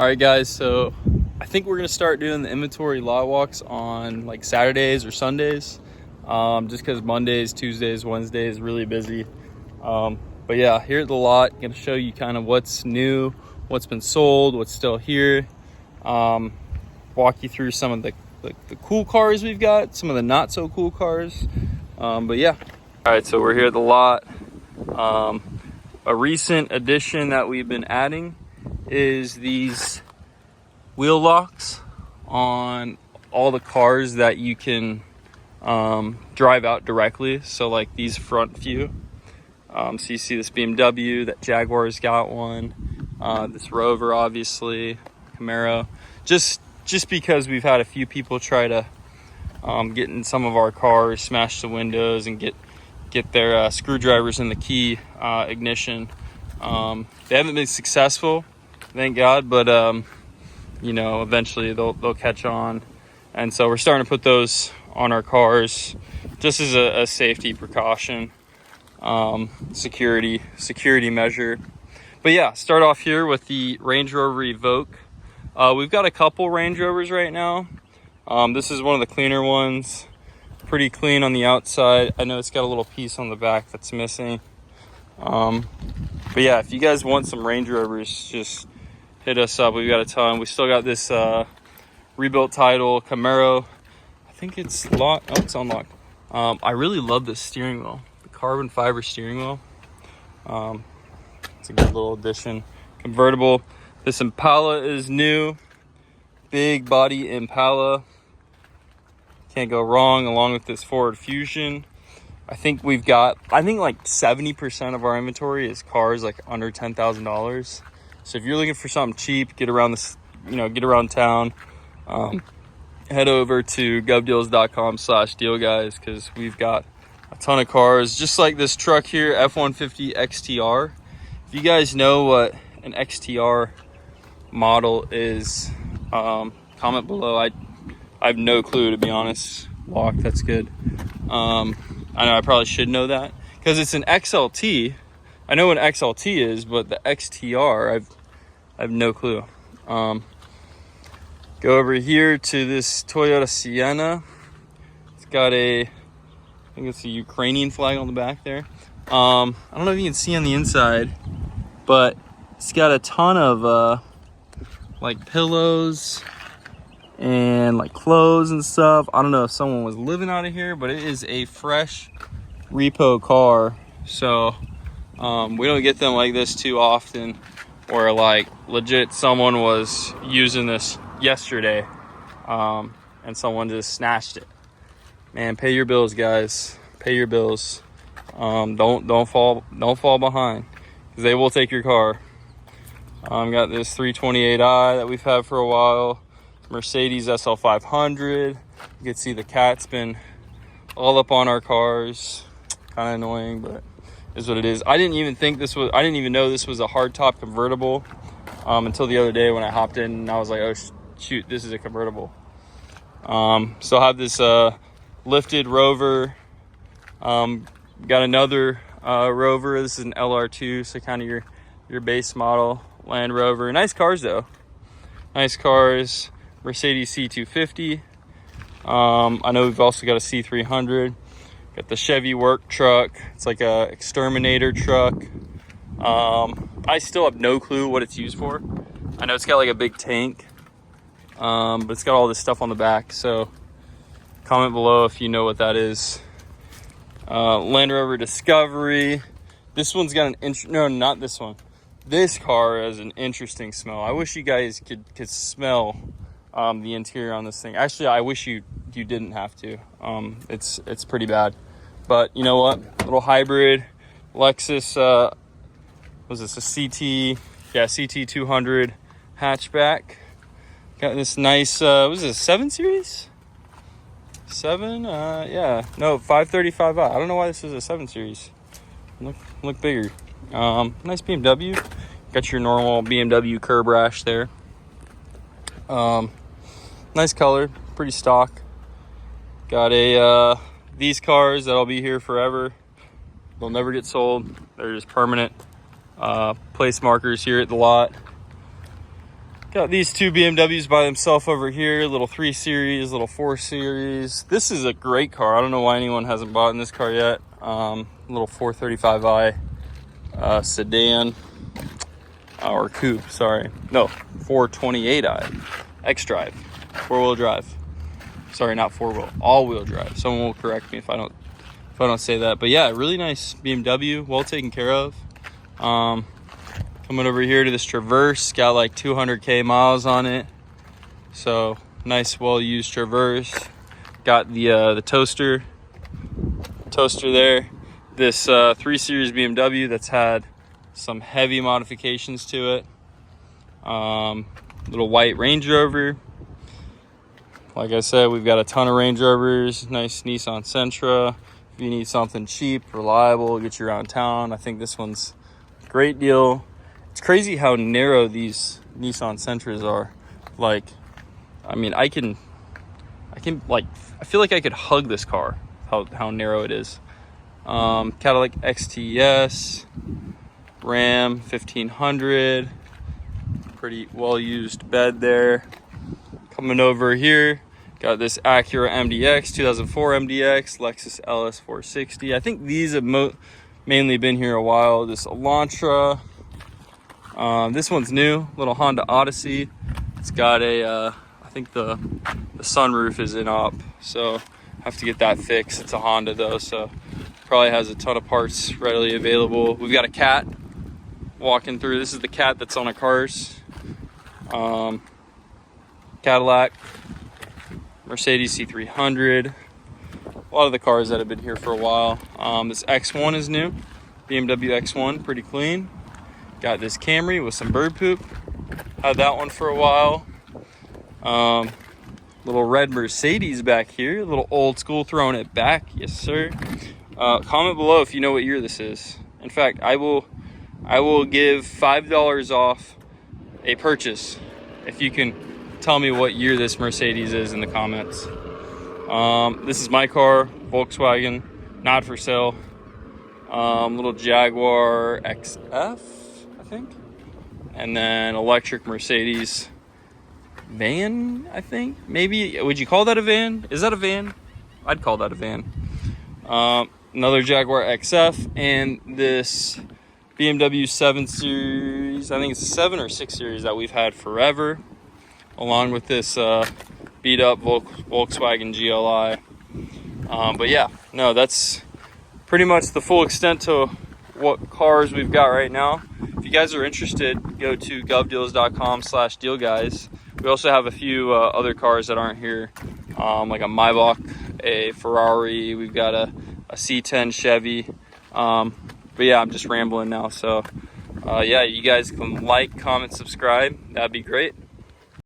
All right, guys, so I think we're gonna start doing the inventory lot walks on like Saturdays or Sundays, just because Mondays, Tuesdays, Wednesdays is really busy. But yeah, here at the lot, gonna show you kind of what's new, what's been sold, what's still here. Walk you through some of the cool cars we've got, some of the not so cool cars. But yeah. All right, so we're here at the lot. A recent addition that we've been adding is these wheel locks on all the cars that you can drive out directly. So like these front few. So you see this BMW, that Jaguar's got one, this Rover, obviously, Camaro. Just because we've had a few people try to get in some of our cars, smash the windows, and get their screwdrivers in the key ignition. They haven't been successful, thank God, but you know, eventually they'll catch on. And so we're starting to put those on our cars just as a safety precaution, security measure. But yeah, start off here with the Range Rover Evoque. We've got a couple Range Rovers right now. This is one of the cleaner ones, pretty clean on the outside. I know it's got a little piece on the back that's missing. But yeah, if you guys want some Range Rovers, just hit us up. We've got a ton. We still got this rebuilt title Camaro. I think it's locked. Oh, it's unlocked. I really love this steering wheel, the carbon fiber steering wheel. It's a good little addition. Convertible. This Impala is new, big body Impala. Can't go wrong, along with this Ford Fusion. I think like 70% of our inventory is cars like under $10,000. So if you're looking for something cheap, get around town, head over to govdeals.com/deal, guys, because we've got a ton of cars, just like this truck here, F-150 XTR. If you guys know what an XTR model is, comment below. I have no clue, to be honest. Lock, that's good. I know I probably should know that because it's an XLT. I know what an XLT is, but the XTR, I have no clue. Go over here to this Toyota Sienna. It's got I think it's a Ukrainian flag on the back there. I don't know if you can see on the inside, but it's got a ton of like pillows and like clothes and stuff. I don't know if someone was living out of here, but it is a fresh repo car. So we don't get them like this too often, where like legit someone was using this yesterday and someone just snatched it. Man, pay your bills, guys. Pay your bills. Don't fall behind, because they will take your car. Got this 328i that we've had for a while. Mercedes SL 500. You can see the cat's been all up on our cars. Kind of annoying, but is what it is. I didn't even know this was a hardtop convertible until the other day when I hopped in and I was like, oh shoot, this is a convertible. So I have this lifted Rover. Got another Rover. This is an LR2, so kind of your base model Land Rover. Nice cars though. Nice cars. Mercedes C250. I know we've also got a C300. Got the Chevy work truck. It's like a exterminator truck. I still have no clue what it's used for. I know it's got like a big tank, but it's got all this stuff on the back. So comment below if you know what that is. Land Rover Discovery. This one's got no, not this one. This car has an interesting smell. I wish you guys could smell the interior on this thing. Actually, I wish you didn't have to. It's pretty bad. But you know what? Little hybrid Lexus. Was this a CT? Yeah, CT 200 hatchback. Got this nice. Was it a 7 Series? 7? Yeah. No, 535i. I don't know why this is a 7 Series. Look bigger. Nice BMW. Got your normal BMW curb rash there. Nice color, pretty stock. Got these cars that'll be here forever. They'll never get sold. They're just permanent place markers here at the lot. Got these two BMWs by themselves over here. Little 3 Series, little 4 Series. This is a great car. I don't know why anyone hasn't bought in this car yet. Little 435i sedan. Or coupe, sorry. No, 428i. X-Drive. 4-wheel drive. Sorry, not 4-wheel. All-wheel drive. Someone will correct me if I don't say that. But yeah, really nice BMW. Well taken care of. Coming over here to this Traverse, got like 200k miles on it, so nice, well-used Traverse. Got the toaster there. This 3 Series BMW that's had some heavy modifications to it. Little white Range Rover. Like I said, we've got a ton of Range Rovers. Nice Nissan Sentra. If you need something cheap, reliable, get you around town, I think this one's a great deal. It's crazy how narrow these Nissan Sentras are. Like, I mean, I feel like I could hug this car, how narrow it is. Cadillac XTS, Ram 1500, pretty well-used bed there. Coming over here, got this Acura MDX, 2004 MDX, Lexus LS 460. I think these have mainly been here a while. This Elantra. This one's new, little Honda Odyssey. It's got I think the sunroof is in op, so have to get that fixed. It's a Honda though, so probably has a ton of parts readily available. We've got a cat walking through. This is the cat that's on our cars. Cadillac, Mercedes C300. A lot of the cars that have been here for a while. This X1 is new, BMW X1, pretty clean. Got this Camry with some bird poop. Had that one for a while. Little red Mercedes back here. A little old school, throwing it back. Yes, sir. Comment below if you know what year this is. In fact, I will give $5 off a purchase if you can tell me what year this Mercedes is in the comments. This is my car, Volkswagen, not for sale. Little Jaguar XF. Think, and then electric Mercedes van, I think. Maybe, would you call that a van? Is that a van? I'd call that a van. Another Jaguar XF, and this BMW 7 Series, I think it's a 7 or 6 Series that we've had forever, along with this beat up Volkswagen GLI. But yeah, no, that's pretty much the full extent to what cars we've got right now. If you guys are interested, go to govdeals.com/dealguys. We also have a few other cars that aren't here, like a Maybach, a Ferrari. We've got a C10 Chevy. But yeah, I'm just rambling now. So yeah, you guys can like, comment, subscribe. That'd be great.